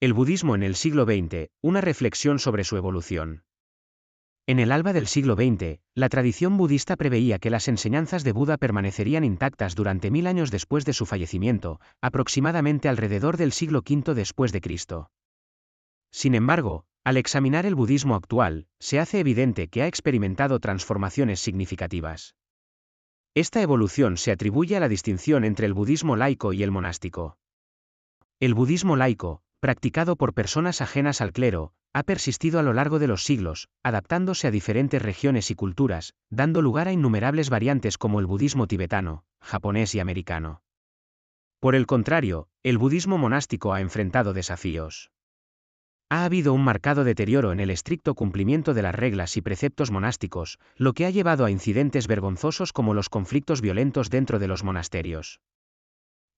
El budismo en el siglo XX, una reflexión sobre su evolución. En el alba del siglo XX, la tradición budista preveía que las enseñanzas de Buda permanecerían intactas durante 1000 años después de su fallecimiento, aproximadamente alrededor del siglo V después de Cristo. Sin embargo, al examinar el budismo actual, se hace evidente que ha experimentado transformaciones significativas. Esta evolución se atribuye a la distinción entre el budismo laico y el monástico. El budismo laico, practicado por personas ajenas al clero, ha persistido a lo largo de los siglos, adaptándose a diferentes regiones y culturas, dando lugar a innumerables variantes como el budismo tibetano, japonés y americano. Por el contrario, el budismo monástico ha enfrentado desafíos. Ha habido un marcado deterioro en el estricto cumplimiento de las reglas y preceptos monásticos, lo que ha llevado a incidentes vergonzosos como los conflictos violentos dentro de los monasterios.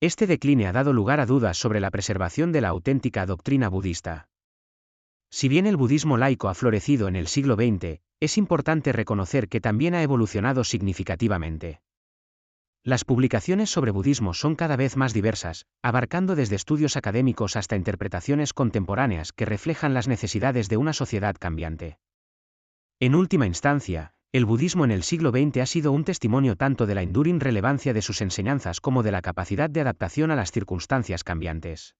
Este decline ha dado lugar a dudas sobre la preservación de la auténtica doctrina budista. Si bien el budismo laico ha florecido en el siglo XX, es importante reconocer que también ha evolucionado significativamente. Las publicaciones sobre budismo son cada vez más diversas, abarcando desde estudios académicos hasta interpretaciones contemporáneas que reflejan las necesidades de una sociedad cambiante. En última instancia, el budismo en el siglo XX ha sido un testimonio tanto de la enduring relevancia de sus enseñanzas como de la capacidad de adaptación a las circunstancias cambiantes.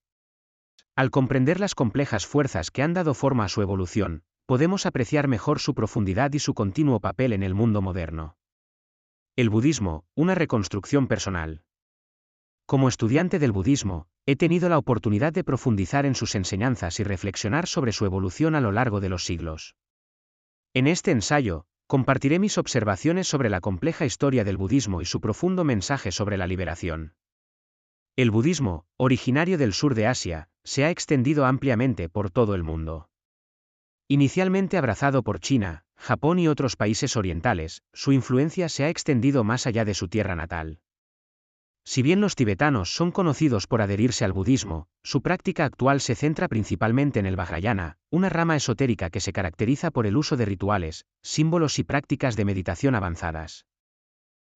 Al comprender las complejas fuerzas que han dado forma a su evolución, podemos apreciar mejor su profundidad y su continuo papel en el mundo moderno. El budismo, una reconstrucción personal. Como estudiante del budismo, he tenido la oportunidad de profundizar en sus enseñanzas y reflexionar sobre su evolución a lo largo de los siglos. En este ensayo, compartiré mis observaciones sobre la compleja historia del budismo y su profundo mensaje sobre la liberación. El budismo, originario del sur de Asia, se ha extendido ampliamente por todo el mundo. Inicialmente abrazado por China, Japón y otros países orientales, su influencia se ha extendido más allá de su tierra natal. Si bien los tibetanos son conocidos por adherirse al budismo, su práctica actual se centra principalmente en el Vajrayana, una rama esotérica que se caracteriza por el uso de rituales, símbolos y prácticas de meditación avanzadas.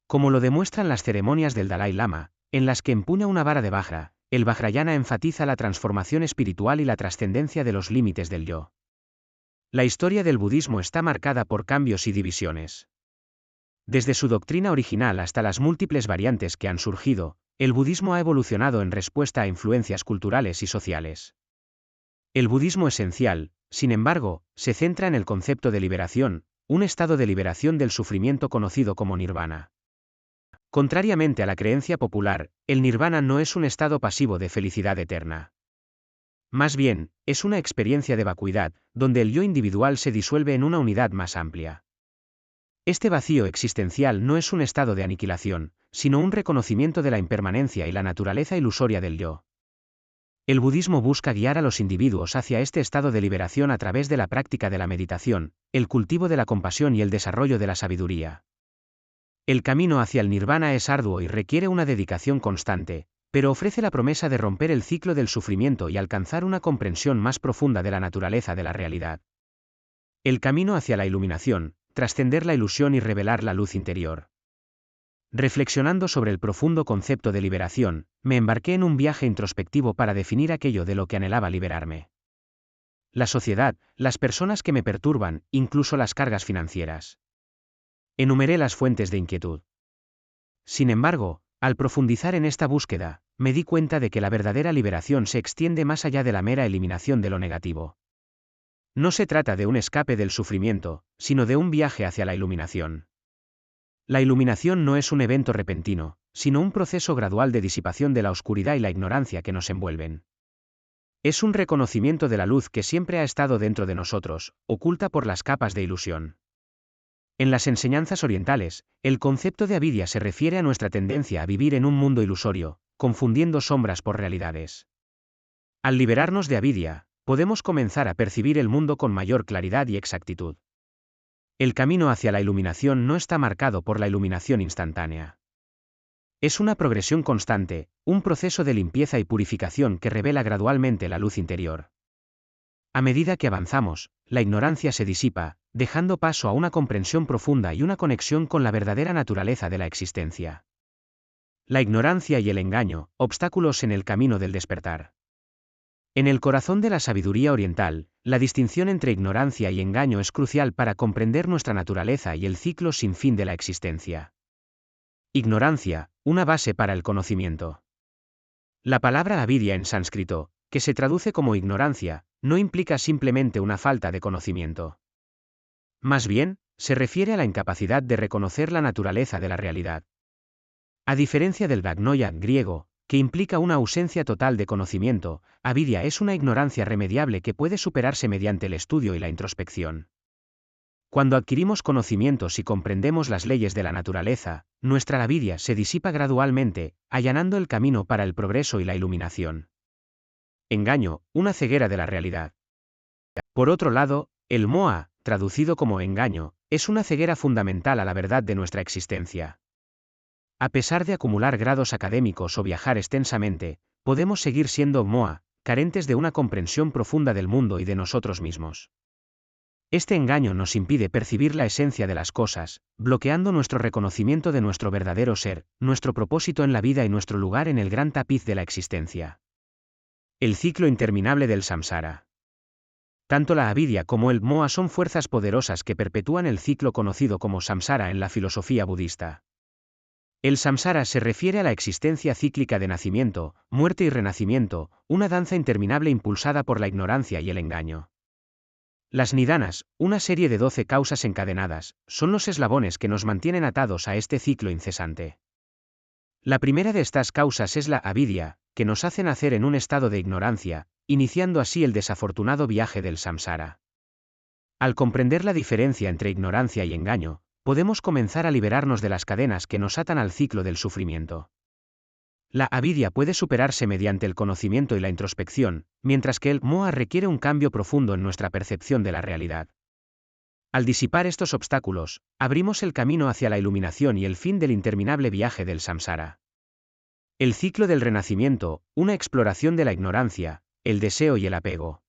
Como lo demuestran las ceremonias del Dalai Lama, en las que empuña una vara de Vajra, el Vajrayana enfatiza la transformación espiritual y la trascendencia de los límites del yo. La historia del budismo está marcada por cambios y divisiones. Desde su doctrina original hasta las múltiples variantes que han surgido, el budismo ha evolucionado en respuesta a influencias culturales y sociales. El budismo esencial, sin embargo, se centra en el concepto de liberación, un estado de liberación del sufrimiento conocido como nirvana. Contrariamente a la creencia popular, el nirvana no es un estado pasivo de felicidad eterna. Más bien, es una experiencia de vacuidad, donde el yo individual se disuelve en una unidad más amplia. Este vacío existencial no es un estado de aniquilación, sino un reconocimiento de la impermanencia y la naturaleza ilusoria del yo. El budismo busca guiar a los individuos hacia este estado de liberación a través de la práctica de la meditación, el cultivo de la compasión y el desarrollo de la sabiduría. El camino hacia el nirvana es arduo y requiere una dedicación constante, pero ofrece la promesa de romper el ciclo del sufrimiento y alcanzar una comprensión más profunda de la naturaleza de la realidad. El camino hacia la iluminación, trascender la ilusión y revelar la luz interior. Reflexionando sobre el profundo concepto de liberación, me embarqué en un viaje introspectivo para definir aquello de lo que anhelaba liberarme. La sociedad, las personas que me perturban, incluso las cargas financieras. Enumeré las fuentes de inquietud. Sin embargo, al profundizar en esta búsqueda, me di cuenta de que la verdadera liberación se extiende más allá de la mera eliminación de lo negativo. No se trata de un escape del sufrimiento, sino de un viaje hacia la iluminación. La iluminación no es un evento repentino, sino un proceso gradual de disipación de la oscuridad y la ignorancia que nos envuelven. Es un reconocimiento de la luz que siempre ha estado dentro de nosotros, oculta por las capas de ilusión. En las enseñanzas orientales, el concepto de avidya se refiere a nuestra tendencia a vivir en un mundo ilusorio, confundiendo sombras por realidades. Al liberarnos de avidya, podemos comenzar a percibir el mundo con mayor claridad y exactitud. El camino hacia la iluminación no está marcado por la iluminación instantánea. Es una progresión constante, un proceso de limpieza y purificación que revela gradualmente la luz interior. A medida que avanzamos, la ignorancia se disipa, dejando paso a una comprensión profunda y una conexión con la verdadera naturaleza de la existencia. La ignorancia y el engaño, obstáculos en el camino del despertar. En el corazón de la sabiduría oriental, la distinción entre ignorancia y engaño es crucial para comprender nuestra naturaleza y el ciclo sin fin de la existencia. Ignorancia, una base para el conocimiento. La palabra avidya en sánscrito, que se traduce como ignorancia, no implica simplemente una falta de conocimiento. Más bien, se refiere a la incapacidad de reconocer la naturaleza de la realidad. A diferencia del agnoia griego, que implica una ausencia total de conocimiento, avidya es una ignorancia remediable que puede superarse mediante el estudio y la introspección. Cuando adquirimos conocimientos y comprendemos las leyes de la naturaleza, nuestra avidya se disipa gradualmente, allanando el camino para el progreso y la iluminación. Engaño, una ceguera de la realidad. Por otro lado, el moha, traducido como engaño, es una ceguera fundamental a la verdad de nuestra existencia. A pesar de acumular grados académicos o viajar extensamente, podemos seguir siendo moha, carentes de una comprensión profunda del mundo y de nosotros mismos. Este engaño nos impide percibir la esencia de las cosas, bloqueando nuestro reconocimiento de nuestro verdadero ser, nuestro propósito en la vida y nuestro lugar en el gran tapiz de la existencia. El ciclo interminable del samsara. Tanto la avidya como el moha son fuerzas poderosas que perpetúan el ciclo conocido como samsara en la filosofía budista. El samsara se refiere a la existencia cíclica de nacimiento, muerte y renacimiento, una danza interminable impulsada por la ignorancia y el engaño. Las nidanas, una serie de 12 causas encadenadas, son los eslabones que nos mantienen atados a este ciclo incesante. La primera de estas causas es la avidya, que nos hace nacer en un estado de ignorancia, iniciando así el desafortunado viaje del samsara. Al comprender la diferencia entre ignorancia y engaño, podemos comenzar a liberarnos de las cadenas que nos atan al ciclo del sufrimiento. La avidya puede superarse mediante el conocimiento y la introspección, mientras que el moha requiere un cambio profundo en nuestra percepción de la realidad. Al disipar estos obstáculos, abrimos el camino hacia la iluminación y el fin del interminable viaje del samsara. El ciclo del renacimiento, una exploración de la ignorancia, el deseo y el apego.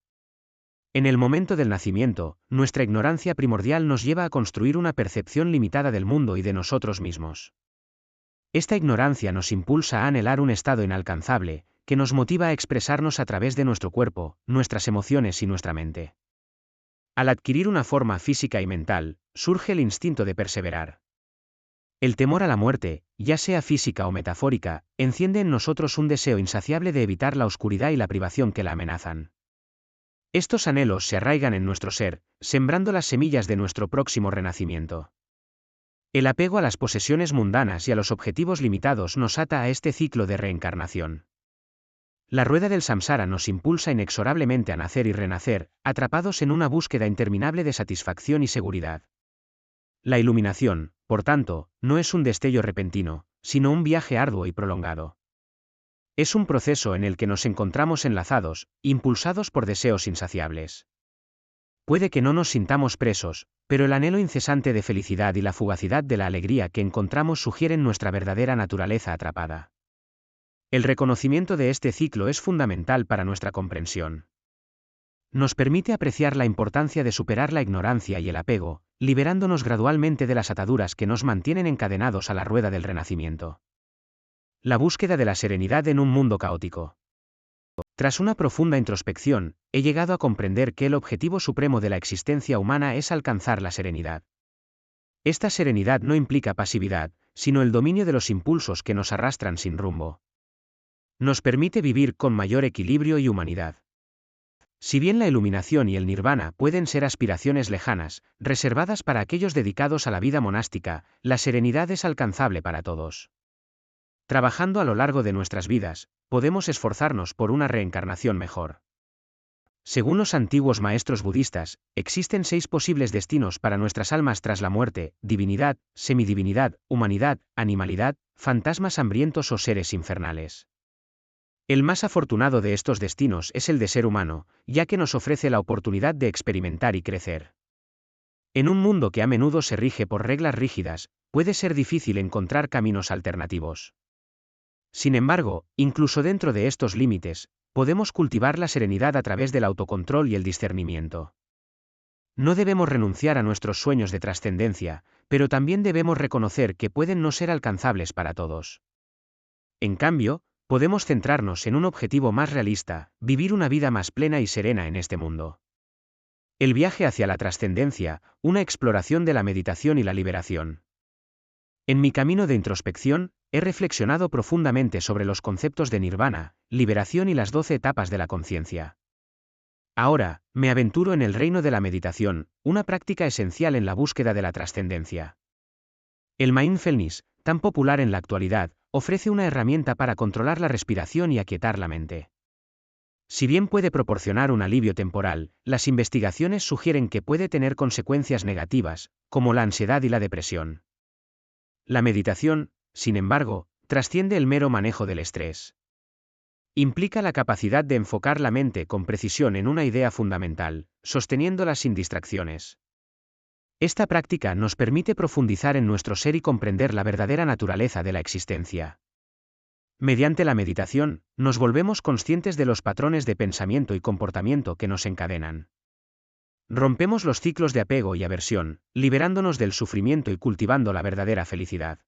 En el momento del nacimiento, nuestra ignorancia primordial nos lleva a construir una percepción limitada del mundo y de nosotros mismos. Esta ignorancia nos impulsa a anhelar un estado inalcanzable, que nos motiva a expresarnos a través de nuestro cuerpo, nuestras emociones y nuestra mente. Al adquirir una forma física y mental, surge el instinto de perseverar. El temor a la muerte, ya sea física o metafórica, enciende en nosotros un deseo insaciable de evitar la oscuridad y la privación que la amenazan. Estos anhelos se arraigan en nuestro ser, sembrando las semillas de nuestro próximo renacimiento. El apego a las posesiones mundanas y a los objetivos limitados nos ata a este ciclo de reencarnación. La rueda del samsara nos impulsa inexorablemente a nacer y renacer, atrapados en una búsqueda interminable de satisfacción y seguridad. La iluminación, por tanto, no es un destello repentino, sino un viaje arduo y prolongado. Es un proceso en el que nos encontramos enlazados, impulsados por deseos insaciables. Puede que no nos sintamos presos, pero el anhelo incesante de felicidad y la fugacidad de la alegría que encontramos sugieren nuestra verdadera naturaleza atrapada. El reconocimiento de este ciclo es fundamental para nuestra comprensión. Nos permite apreciar la importancia de superar la ignorancia y el apego, liberándonos gradualmente de las ataduras que nos mantienen encadenados a la rueda del renacimiento. La búsqueda de la serenidad en un mundo caótico. Tras una profunda introspección, he llegado a comprender que el objetivo supremo de la existencia humana es alcanzar la serenidad. Esta serenidad no implica pasividad, sino el dominio de los impulsos que nos arrastran sin rumbo. Nos permite vivir con mayor equilibrio y humanidad. Si bien la iluminación y el nirvana pueden ser aspiraciones lejanas, reservadas para aquellos dedicados a la vida monástica, la serenidad es alcanzable para todos. Trabajando a lo largo de nuestras vidas, podemos esforzarnos por una reencarnación mejor. Según los antiguos maestros budistas, existen 6 posibles destinos para nuestras almas tras la muerte: divinidad, semidivinidad, humanidad, animalidad, fantasmas hambrientos o seres infernales. El más afortunado de estos destinos es el de ser humano, ya que nos ofrece la oportunidad de experimentar y crecer. En un mundo que a menudo se rige por reglas rígidas, puede ser difícil encontrar caminos alternativos. Sin embargo, incluso dentro de estos límites, podemos cultivar la serenidad a través del autocontrol y el discernimiento. No debemos renunciar a nuestros sueños de trascendencia, pero también debemos reconocer que pueden no ser alcanzables para todos. En cambio, podemos centrarnos en un objetivo más realista, vivir una vida más plena y serena en este mundo. El viaje hacia la trascendencia, una exploración de la meditación y la liberación. En mi camino de introspección, he reflexionado profundamente sobre los conceptos de nirvana, liberación y las 12 etapas de la conciencia. Ahora, me aventuro en el reino de la meditación, una práctica esencial en la búsqueda de la trascendencia. El mindfulness, tan popular en la actualidad, ofrece una herramienta para controlar la respiración y aquietar la mente. Si bien puede proporcionar un alivio temporal, las investigaciones sugieren que puede tener consecuencias negativas, como la ansiedad y la depresión. La meditación, sin embargo, trasciende el mero manejo del estrés. Implica la capacidad de enfocar la mente con precisión en una idea fundamental, sosteniéndola sin distracciones. Esta práctica nos permite profundizar en nuestro ser y comprender la verdadera naturaleza de la existencia. Mediante la meditación, nos volvemos conscientes de los patrones de pensamiento y comportamiento que nos encadenan. Rompemos los ciclos de apego y aversión, liberándonos del sufrimiento y cultivando la verdadera felicidad.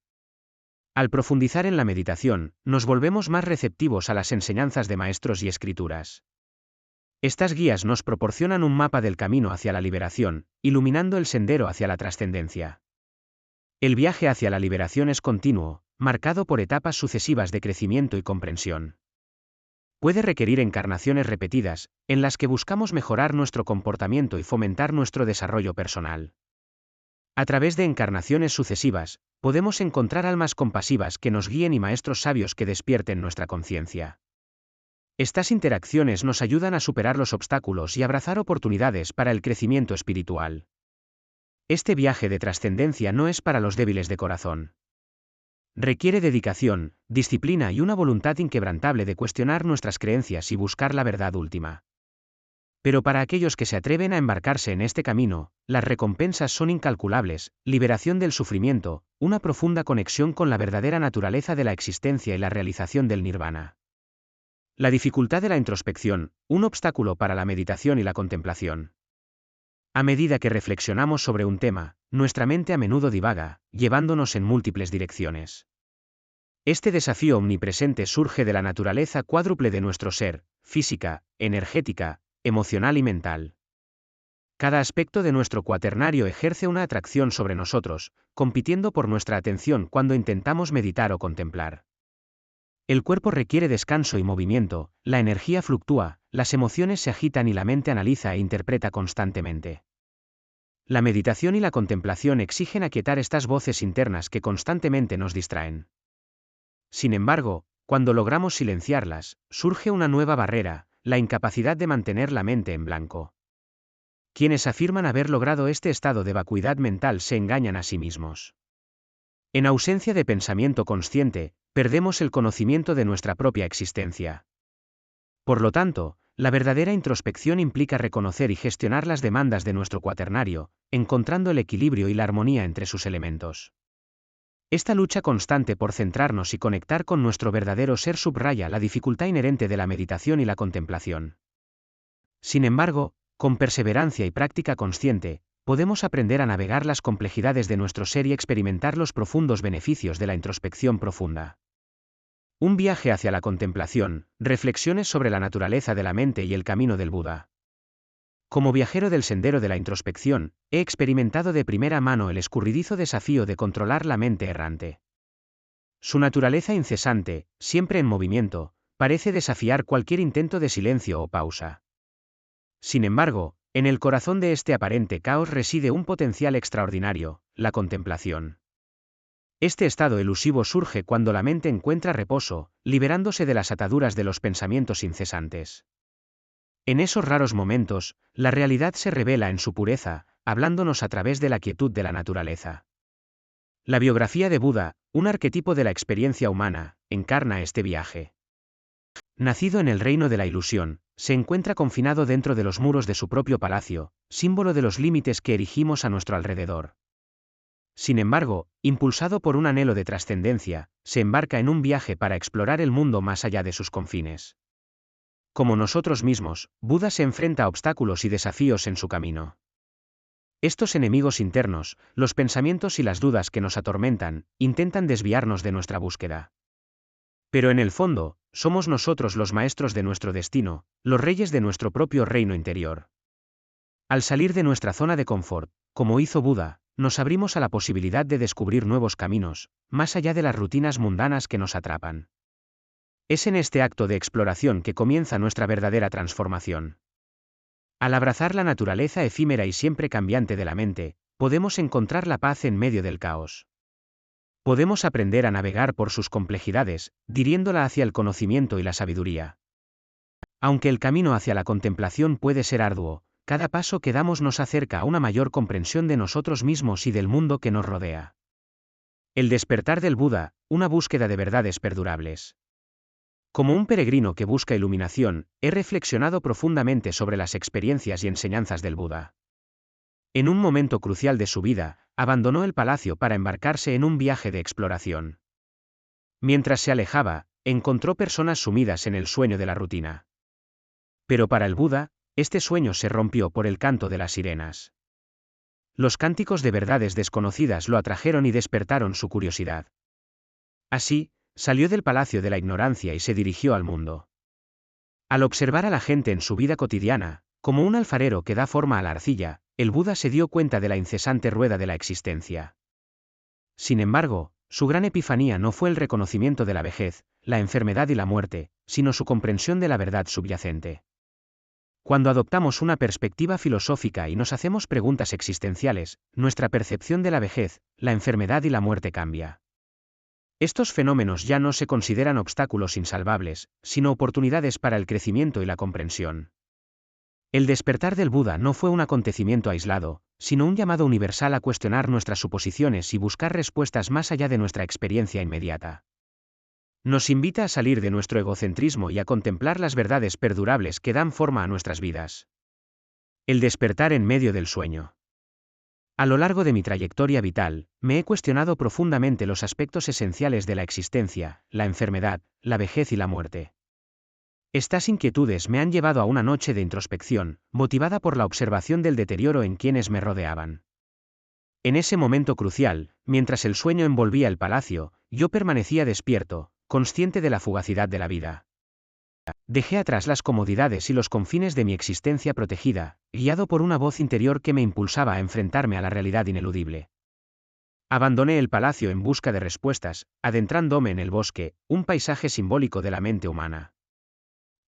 Al profundizar en la meditación, nos volvemos más receptivos a las enseñanzas de maestros y escrituras. Estas guías nos proporcionan un mapa del camino hacia la liberación, iluminando el sendero hacia la trascendencia. El viaje hacia la liberación es continuo, marcado por etapas sucesivas de crecimiento y comprensión. Puede requerir encarnaciones repetidas, en las que buscamos mejorar nuestro comportamiento y fomentar nuestro desarrollo personal. A través de encarnaciones sucesivas, podemos encontrar almas compasivas que nos guíen y maestros sabios que despierten nuestra conciencia. Estas interacciones nos ayudan a superar los obstáculos y abrazar oportunidades para el crecimiento espiritual. Este viaje de trascendencia no es para los débiles de corazón. Requiere dedicación, disciplina y una voluntad inquebrantable de cuestionar nuestras creencias y buscar la verdad última. Pero para aquellos que se atreven a embarcarse en este camino, las recompensas son incalculables: liberación del sufrimiento, una profunda conexión con la verdadera naturaleza de la existencia y la realización del nirvana. La dificultad de la introspección, un obstáculo para la meditación y la contemplación. A medida que reflexionamos sobre un tema, nuestra mente a menudo divaga, llevándonos en múltiples direcciones. Este desafío omnipresente surge de la naturaleza cuádruple de nuestro ser: física, energética, emocional y mental. Cada aspecto de nuestro cuaternario ejerce una atracción sobre nosotros, compitiendo por nuestra atención cuando intentamos meditar o contemplar. El cuerpo requiere descanso y movimiento, la energía fluctúa, las emociones se agitan y la mente analiza e interpreta constantemente. La meditación y la contemplación exigen aquietar estas voces internas que constantemente nos distraen. Sin embargo, cuando logramos silenciarlas, surge una nueva barrera: la incapacidad de mantener la mente en blanco. Quienes afirman haber logrado este estado de vacuidad mental se engañan a sí mismos. En ausencia de pensamiento consciente, perdemos el conocimiento de nuestra propia existencia. Por lo tanto, la verdadera introspección implica reconocer y gestionar las demandas de nuestro cuaternario, encontrando el equilibrio y la armonía entre sus elementos. Esta lucha constante por centrarnos y conectar con nuestro verdadero ser subraya la dificultad inherente de la meditación y la contemplación. Sin embargo, con perseverancia y práctica consciente, podemos aprender a navegar las complejidades de nuestro ser y experimentar los profundos beneficios de la introspección profunda. Un viaje hacia la contemplación, reflexiones sobre la naturaleza de la mente y el camino del Buda. Como viajero del sendero de la introspección, he experimentado de primera mano el escurridizo desafío de controlar la mente errante. Su naturaleza incesante, siempre en movimiento, parece desafiar cualquier intento de silencio o pausa. Sin embargo, en el corazón de este aparente caos reside un potencial extraordinario: la contemplación. Este estado elusivo surge cuando la mente encuentra reposo, liberándose de las ataduras de los pensamientos incesantes. En esos raros momentos, la realidad se revela en su pureza, hablándonos a través de la quietud de la naturaleza. La biografía de Buda, un arquetipo de la experiencia humana, encarna este viaje. Nacido en el reino de la ilusión, se encuentra confinado dentro de los muros de su propio palacio, símbolo de los límites que erigimos a nuestro alrededor. Sin embargo, impulsado por un anhelo de trascendencia, se embarca en un viaje para explorar el mundo más allá de sus confines. Como nosotros mismos, Buda se enfrenta a obstáculos y desafíos en su camino. Estos enemigos internos, los pensamientos y las dudas que nos atormentan, intentan desviarnos de nuestra búsqueda. Pero en el fondo, somos nosotros los maestros de nuestro destino, los reyes de nuestro propio reino interior. Al salir de nuestra zona de confort, como hizo Buda, nos abrimos a la posibilidad de descubrir nuevos caminos, más allá de las rutinas mundanas que nos atrapan. Es en este acto de exploración que comienza nuestra verdadera transformación. Al abrazar la naturaleza efímera y siempre cambiante de la mente, podemos encontrar la paz en medio del caos. Podemos aprender a navegar por sus complejidades, dirigiéndola hacia el conocimiento y la sabiduría. Aunque el camino hacia la contemplación puede ser arduo, cada paso que damos nos acerca a una mayor comprensión de nosotros mismos y del mundo que nos rodea. El despertar del Buda, una búsqueda de verdades perdurables. Como un peregrino que busca iluminación, he reflexionado profundamente sobre las experiencias y enseñanzas del Buda. En un momento crucial de su vida, abandonó el palacio para embarcarse en un viaje de exploración. Mientras se alejaba, encontró personas sumidas en el sueño de la rutina. Pero para el Buda, este sueño se rompió por el canto de las sirenas. Los cánticos de verdades desconocidas lo atrajeron y despertaron su curiosidad. Así, salió del palacio de la ignorancia y se dirigió al mundo. Al observar a la gente en su vida cotidiana, como un alfarero que da forma a la arcilla, el Buda se dio cuenta de la incesante rueda de la existencia. Sin embargo, su gran epifanía no fue el reconocimiento de la vejez, la enfermedad y la muerte, sino su comprensión de la verdad subyacente. Cuando adoptamos una perspectiva filosófica y nos hacemos preguntas existenciales, nuestra percepción de la vejez, la enfermedad y la muerte cambia. Estos fenómenos ya no se consideran obstáculos insalvables, sino oportunidades para el crecimiento y la comprensión. El despertar del Buda no fue un acontecimiento aislado, sino un llamado universal a cuestionar nuestras suposiciones y buscar respuestas más allá de nuestra experiencia inmediata. Nos invita a salir de nuestro egocentrismo y a contemplar las verdades perdurables que dan forma a nuestras vidas. El despertar en medio del sueño. A lo largo de mi trayectoria vital, me he cuestionado profundamente los aspectos esenciales de la existencia, la enfermedad, la vejez y la muerte. Estas inquietudes me han llevado a una noche de introspección, motivada por la observación del deterioro en quienes me rodeaban. En ese momento crucial, mientras el sueño envolvía el palacio, yo permanecía despierto, consciente de la fugacidad de la vida. Dejé atrás las comodidades y los confines de mi existencia protegida, guiado por una voz interior que me impulsaba a enfrentarme a la realidad ineludible. Abandoné el palacio en busca de respuestas, adentrándome en el bosque, un paisaje simbólico de la mente humana.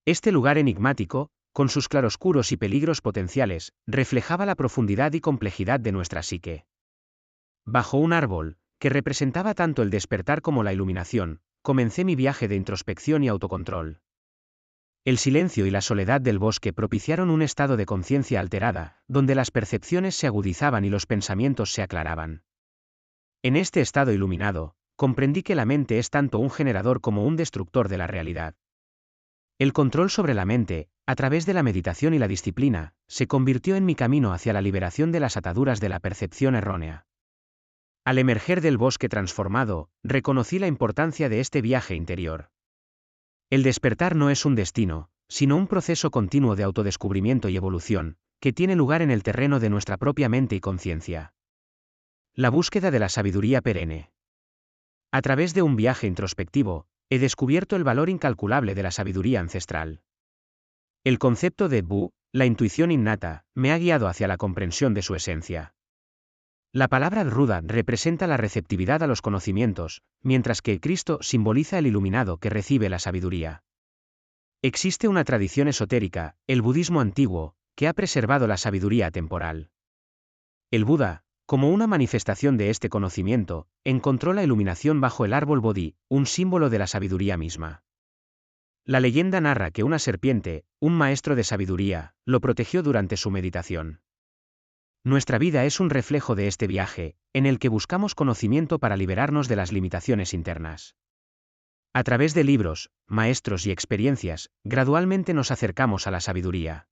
Este lugar enigmático, con sus claroscuros y peligros potenciales, reflejaba la profundidad y complejidad de nuestra psique. Bajo un árbol, que representaba tanto el despertar como la iluminación, comencé mi viaje de introspección y autocontrol. El silencio y la soledad del bosque propiciaron un estado de conciencia alterada, donde las percepciones se agudizaban y los pensamientos se aclaraban. En este estado iluminado, comprendí que la mente es tanto un generador como un destructor de la realidad. El control sobre la mente, a través de la meditación y la disciplina, se convirtió en mi camino hacia la liberación de las ataduras de la percepción errónea. Al emerger del bosque transformado, reconocí la importancia de este viaje interior. El despertar no es un destino, sino un proceso continuo de autodescubrimiento y evolución, que tiene lugar en el terreno de nuestra propia mente y conciencia. La búsqueda de la sabiduría perenne. A través de un viaje introspectivo, he descubierto el valor incalculable de la sabiduría ancestral. El concepto de Bu, la intuición innata, me ha guiado hacia la comprensión de su esencia. La palabra Ruda representa la receptividad a los conocimientos, mientras que Cristo simboliza el iluminado que recibe la sabiduría. Existe una tradición esotérica, el budismo antiguo, que ha preservado la sabiduría temporal. El Buda, como una manifestación de este conocimiento, encontró la iluminación bajo el árbol Bodhi, un símbolo de la sabiduría misma. La leyenda narra que una serpiente, un maestro de sabiduría, lo protegió durante su meditación. Nuestra vida es un reflejo de este viaje, en el que buscamos conocimiento para liberarnos de las limitaciones internas. A través de libros, maestros y experiencias, gradualmente nos acercamos a la sabiduría.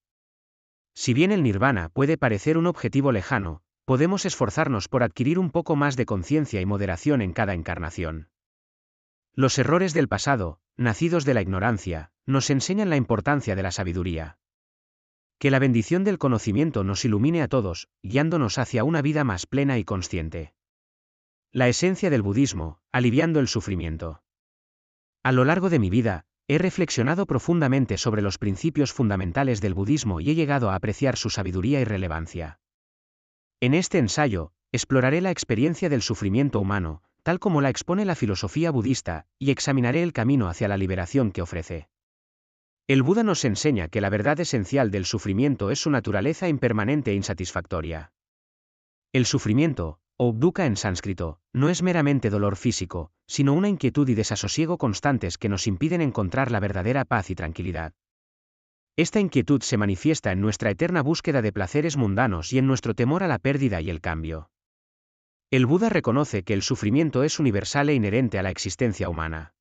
Si bien el nirvana puede parecer un objetivo lejano, podemos esforzarnos por adquirir un poco más de conciencia y moderación en cada encarnación. Los errores del pasado, nacidos de la ignorancia, nos enseñan la importancia de la sabiduría. Que la bendición del conocimiento nos ilumine a todos, guiándonos hacia una vida más plena y consciente. La esencia del budismo, aliviando el sufrimiento. A lo largo de mi vida, he reflexionado profundamente sobre los principios fundamentales del budismo y he llegado a apreciar su sabiduría y relevancia. En este ensayo, exploraré la experiencia del sufrimiento humano, tal como la expone la filosofía budista, y examinaré el camino hacia la liberación que ofrece. El Buda nos enseña que la verdad esencial del sufrimiento es su naturaleza impermanente e insatisfactoria. El sufrimiento, o dukkha en sánscrito, no es meramente dolor físico, sino una inquietud y desasosiego constantes que nos impiden encontrar la verdadera paz y tranquilidad. Esta inquietud se manifiesta en nuestra eterna búsqueda de placeres mundanos y en nuestro temor a la pérdida y el cambio. El Buda reconoce que el sufrimiento es universal e inherente a la existencia humana.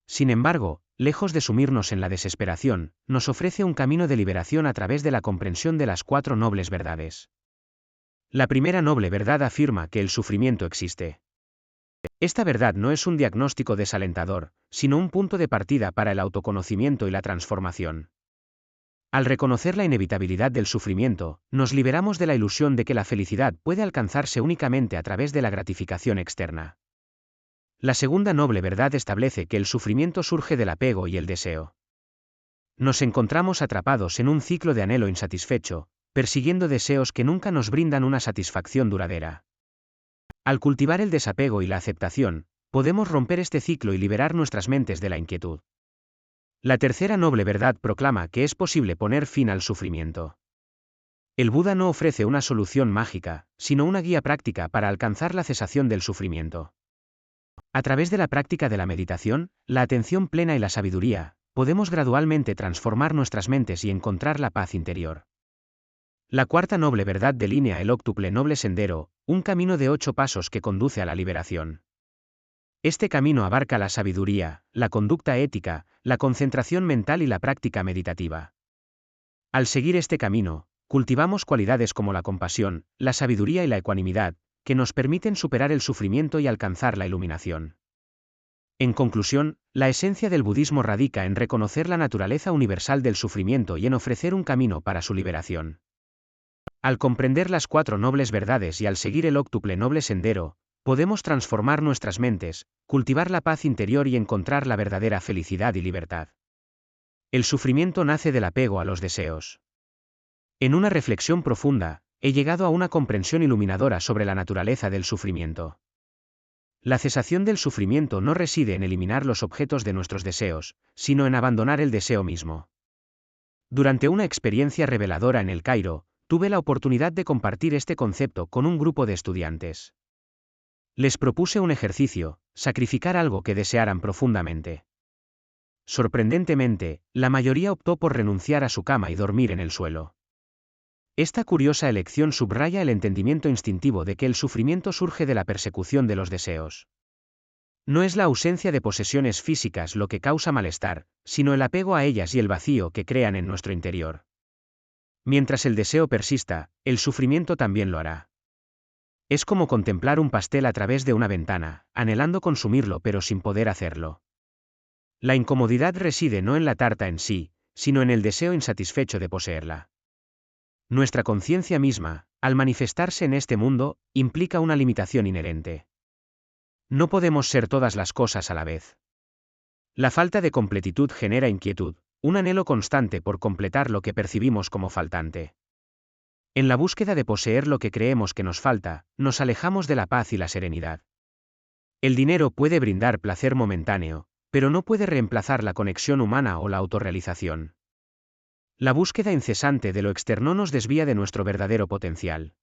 Sin embargo, lejos de sumirnos en la desesperación, nos ofrece un camino de liberación a través de la comprensión de las 4 nobles verdades. La primera noble verdad afirma que el sufrimiento existe. Esta verdad no es un diagnóstico desalentador, sino un punto de partida para el autoconocimiento y la transformación. Al reconocer la inevitabilidad del sufrimiento, nos liberamos de la ilusión de que la felicidad puede alcanzarse únicamente a través de la gratificación externa. La segunda noble verdad establece que el sufrimiento surge del apego y el deseo. Nos encontramos atrapados en un ciclo de anhelo insatisfecho, persiguiendo deseos que nunca nos brindan una satisfacción duradera. Al cultivar el desapego y la aceptación, podemos romper este ciclo y liberar nuestras mentes de la inquietud. La tercera noble verdad proclama que es posible poner fin al sufrimiento. El Buda no ofrece una solución mágica, sino una guía práctica para alcanzar la cesación del sufrimiento. A través de la práctica de la meditación, la atención plena y la sabiduría, podemos gradualmente transformar nuestras mentes y encontrar la paz interior. La cuarta noble verdad delinea el óctuple noble sendero, un camino de 8 pasos que conduce a la liberación. Este camino abarca la sabiduría, la conducta ética, la concentración mental y la práctica meditativa. Al seguir este camino, cultivamos cualidades como la compasión, la sabiduría y la ecuanimidad, que nos permiten superar el sufrimiento y alcanzar la iluminación. En conclusión, la esencia del budismo radica en reconocer la naturaleza universal del sufrimiento y en ofrecer un camino para su liberación. Al comprender las 4 nobles verdades y al seguir el óctuple noble sendero, podemos transformar nuestras mentes, cultivar la paz interior y encontrar la verdadera felicidad y libertad. El sufrimiento nace del apego a los deseos. En una reflexión profunda, he llegado a una comprensión iluminadora sobre la naturaleza del sufrimiento. La cesación del sufrimiento no reside en eliminar los objetos de nuestros deseos, sino en abandonar el deseo mismo. Durante una experiencia reveladora en El Cairo, tuve la oportunidad de compartir este concepto con un grupo de estudiantes. Les propuse un ejercicio, sacrificar algo que desearan profundamente. Sorprendentemente, la mayoría optó por renunciar a su cama y dormir en el suelo. Esta curiosa elección subraya el entendimiento instintivo de que el sufrimiento surge de la persecución de los deseos. No es la ausencia de posesiones físicas lo que causa malestar, sino el apego a ellas y el vacío que crean en nuestro interior. Mientras el deseo persista, el sufrimiento también lo hará. Es como contemplar un pastel a través de una ventana, anhelando consumirlo pero sin poder hacerlo. La incomodidad reside no en la tarta en sí, sino en el deseo insatisfecho de poseerla. Nuestra conciencia misma, al manifestarse en este mundo, implica una limitación inherente. No podemos ser todas las cosas a la vez. La falta de completitud genera inquietud, un anhelo constante por completar lo que percibimos como faltante. En la búsqueda de poseer lo que creemos que nos falta, nos alejamos de la paz y la serenidad. El dinero puede brindar placer momentáneo, pero no puede reemplazar la conexión humana o la autorrealización. La búsqueda incesante de lo externo nos desvía de nuestro verdadero potencial.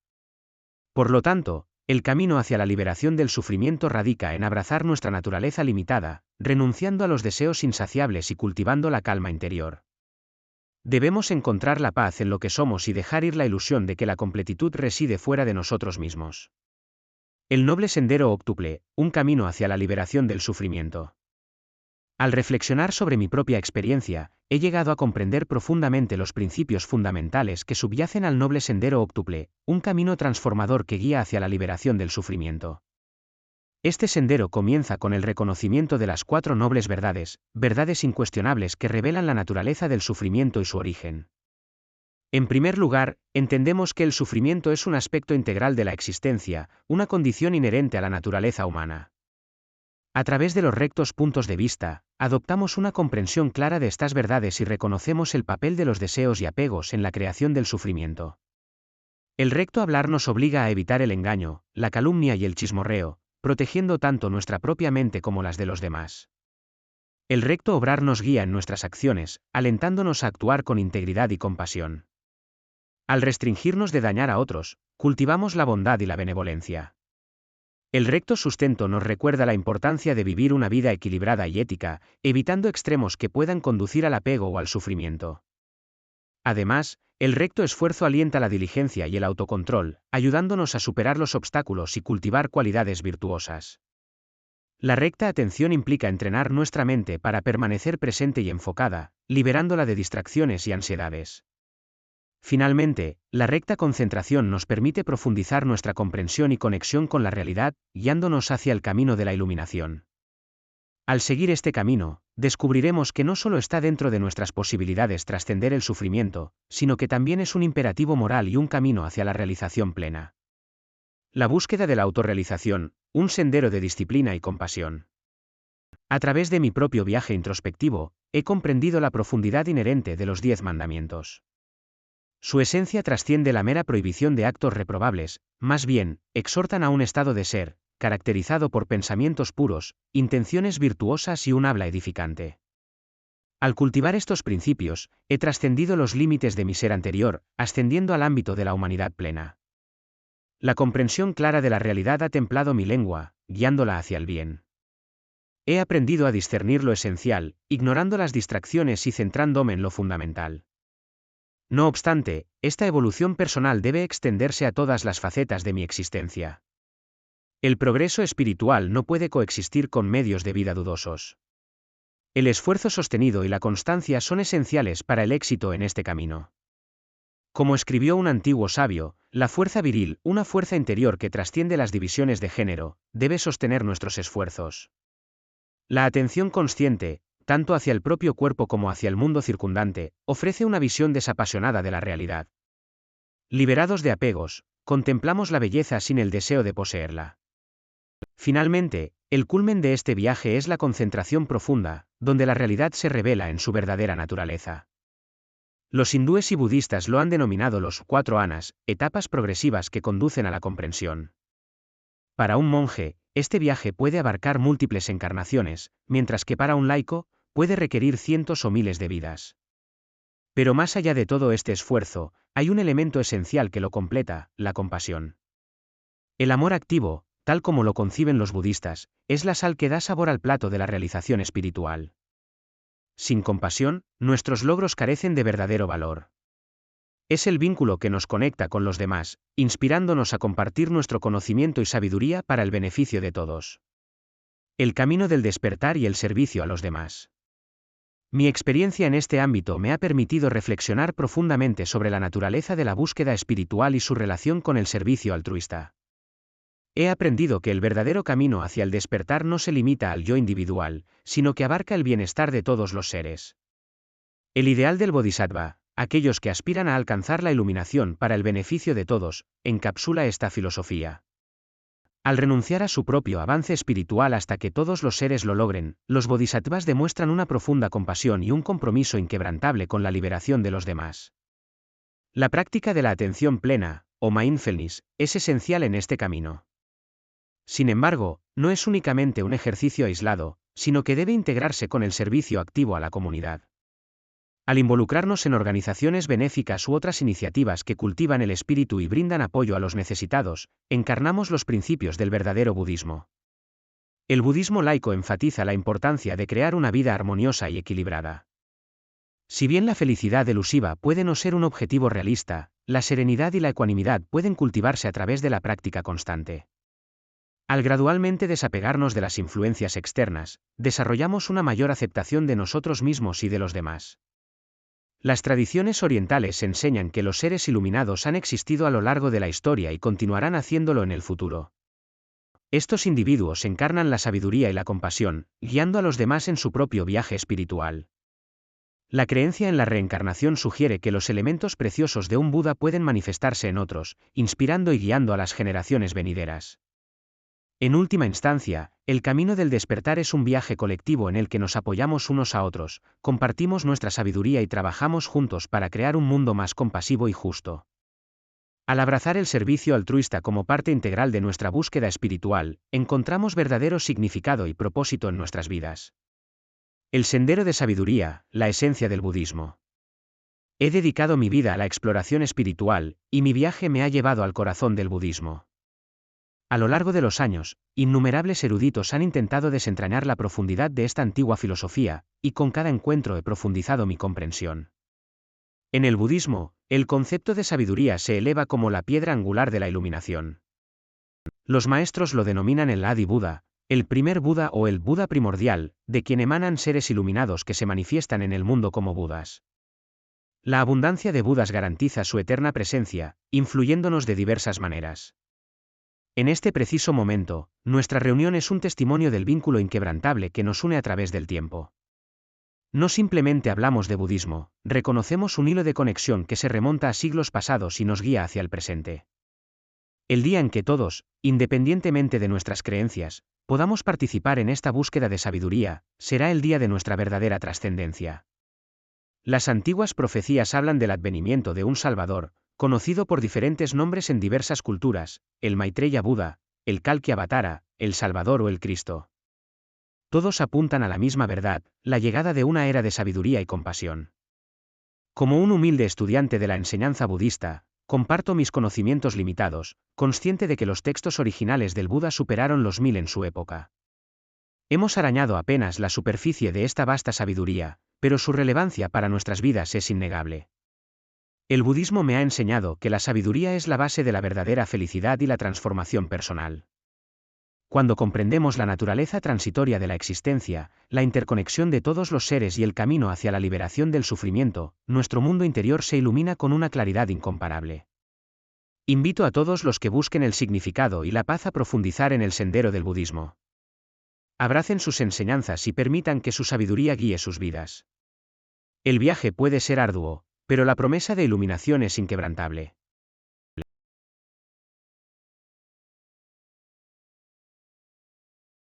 Por lo tanto, el camino hacia la liberación del sufrimiento radica en abrazar nuestra naturaleza limitada, renunciando a los deseos insaciables y cultivando la calma interior. Debemos encontrar la paz en lo que somos y dejar ir la ilusión de que la completitud reside fuera de nosotros mismos. El noble sendero óctuple, un camino hacia la liberación del sufrimiento. Al reflexionar sobre mi propia experiencia, he llegado a comprender profundamente los principios fundamentales que subyacen al noble sendero óctuple, un camino transformador que guía hacia la liberación del sufrimiento. Este sendero comienza con el reconocimiento de las 4 nobles verdades, verdades incuestionables que revelan la naturaleza del sufrimiento y su origen. En primer lugar, entendemos que el sufrimiento es un aspecto integral de la existencia, una condición inherente a la naturaleza humana. A través de los rectos puntos de vista, adoptamos una comprensión clara de estas verdades y reconocemos el papel de los deseos y apegos en la creación del sufrimiento. El recto hablar nos obliga a evitar el engaño, la calumnia y el chismorreo, protegiendo tanto nuestra propia mente como las de los demás. El recto obrar nos guía en nuestras acciones, alentándonos a actuar con integridad y compasión. Al restringirnos de dañar a otros, cultivamos la bondad y la benevolencia. El recto sustento nos recuerda la importancia de vivir una vida equilibrada y ética, evitando extremos que puedan conducir al apego o al sufrimiento. Además, el recto esfuerzo alienta la diligencia y el autocontrol, ayudándonos a superar los obstáculos y cultivar cualidades virtuosas. La recta atención implica entrenar nuestra mente para permanecer presente y enfocada, liberándola de distracciones y ansiedades. Finalmente, la recta concentración nos permite profundizar nuestra comprensión y conexión con la realidad, guiándonos hacia el camino de la iluminación. Al seguir este camino, descubriremos que no solo está dentro de nuestras posibilidades trascender el sufrimiento, sino que también es un imperativo moral y un camino hacia la realización plena. La búsqueda de la autorrealización, un sendero de disciplina y compasión. A través de mi propio viaje introspectivo, he comprendido la profundidad inherente de los 10 mandamientos. Su esencia trasciende la mera prohibición de actos reprobables, más bien, exhortan a un estado de ser, caracterizado por pensamientos puros, intenciones virtuosas y un habla edificante. Al cultivar estos principios, he trascendido los límites de mi ser anterior, ascendiendo al ámbito de la humanidad plena. La comprensión clara de la realidad ha templado mi lengua, guiándola hacia el bien. He aprendido a discernir lo esencial, ignorando las distracciones y centrándome en lo fundamental. No obstante, esta evolución personal debe extenderse a todas las facetas de mi existencia. El progreso espiritual no puede coexistir con medios de vida dudosos. El esfuerzo sostenido y la constancia son esenciales para el éxito en este camino. Como escribió un antiguo sabio, la fuerza viril, una fuerza interior que trasciende las divisiones de género, debe sostener nuestros esfuerzos. La atención consciente, tanto hacia el propio cuerpo como hacia el mundo circundante, ofrece una visión desapasionada de la realidad. Liberados de apegos, contemplamos la belleza sin el deseo de poseerla. Finalmente, el culmen de este viaje es la concentración profunda, donde la realidad se revela en su verdadera naturaleza. Los hindúes y budistas lo han denominado los 4 anas, etapas progresivas que conducen a la comprensión. Para un monje, este viaje puede abarcar múltiples encarnaciones, mientras que para un laico, puede requerir cientos o miles de vidas. Pero más allá de todo este esfuerzo, hay un elemento esencial que lo completa, la compasión. El amor activo, tal como lo conciben los budistas, es la sal que da sabor al plato de la realización espiritual. Sin compasión, nuestros logros carecen de verdadero valor. Es el vínculo que nos conecta con los demás, inspirándonos a compartir nuestro conocimiento y sabiduría para el beneficio de todos. El camino del despertar y el servicio a los demás. Mi experiencia en este ámbito me ha permitido reflexionar profundamente sobre la naturaleza de la búsqueda espiritual y su relación con el servicio altruista. He aprendido que el verdadero camino hacia el despertar no se limita al yo individual, sino que abarca el bienestar de todos los seres. El ideal del Bodhisattva, aquellos que aspiran a alcanzar la iluminación para el beneficio de todos, encapsula esta filosofía. Al renunciar a su propio avance espiritual hasta que todos los seres lo logren, los bodhisattvas demuestran una profunda compasión y un compromiso inquebrantable con la liberación de los demás. La práctica de la atención plena, o mindfulness, es esencial en este camino. Sin embargo, no es únicamente un ejercicio aislado, sino que debe integrarse con el servicio activo a la comunidad. Al involucrarnos en organizaciones benéficas u otras iniciativas que cultivan el espíritu y brindan apoyo a los necesitados, encarnamos los principios del verdadero budismo. El budismo laico enfatiza la importancia de crear una vida armoniosa y equilibrada. Si bien la felicidad elusiva puede no ser un objetivo realista, la serenidad y la ecuanimidad pueden cultivarse a través de la práctica constante. Al gradualmente desapegarnos de las influencias externas, desarrollamos una mayor aceptación de nosotros mismos y de los demás. Las tradiciones orientales enseñan que los seres iluminados han existido a lo largo de la historia y continuarán haciéndolo en el futuro. Estos individuos encarnan la sabiduría y la compasión, guiando a los demás en su propio viaje espiritual. La creencia en la reencarnación sugiere que los elementos preciosos de un Buda pueden manifestarse en otros, inspirando y guiando a las generaciones venideras. En última instancia, el camino del despertar es un viaje colectivo en el que nos apoyamos unos a otros, compartimos nuestra sabiduría y trabajamos juntos para crear un mundo más compasivo y justo. Al abrazar el servicio altruista como parte integral de nuestra búsqueda espiritual, encontramos verdadero significado y propósito en nuestras vidas. El sendero de sabiduría, la esencia del budismo. He dedicado mi vida a la exploración espiritual, y mi viaje me ha llevado al corazón del budismo. A lo largo de los años, innumerables eruditos han intentado desentrañar la profundidad de esta antigua filosofía, y con cada encuentro he profundizado mi comprensión. En el budismo, el concepto de sabiduría se eleva como la piedra angular de la iluminación. Los maestros lo denominan el Adi Buda, el primer Buda o el Buda primordial, de quien emanan seres iluminados que se manifiestan en el mundo como Budas. La abundancia de Budas garantiza su eterna presencia, influyéndonos de diversas maneras. En este preciso momento, nuestra reunión es un testimonio del vínculo inquebrantable que nos une a través del tiempo. No simplemente hablamos de budismo, reconocemos un hilo de conexión que se remonta a siglos pasados y nos guía hacia el presente. El día en que todos, independientemente de nuestras creencias, podamos participar en esta búsqueda de sabiduría, será el día de nuestra verdadera trascendencia. Las antiguas profecías hablan del advenimiento de un Salvador, conocido por diferentes nombres en diversas culturas, el Maitreya Buda, el Kalki Avatara, el Salvador o el Cristo. Todos apuntan a la misma verdad, la llegada de una era de sabiduría y compasión. Como un humilde estudiante de la enseñanza budista, comparto mis conocimientos limitados, consciente de que los textos originales del Buda superaron los 1000 en su época. Hemos arañado apenas la superficie de esta vasta sabiduría, pero su relevancia para nuestras vidas es innegable. El budismo me ha enseñado que la sabiduría es la base de la verdadera felicidad y la transformación personal. Cuando comprendemos la naturaleza transitoria de la existencia, la interconexión de todos los seres y el camino hacia la liberación del sufrimiento, nuestro mundo interior se ilumina con una claridad incomparable. Invito a todos los que busquen el significado y la paz a profundizar en el sendero del budismo. Abracen sus enseñanzas y permitan que su sabiduría guíe sus vidas. El viaje puede ser arduo, pero la promesa de iluminación es inquebrantable.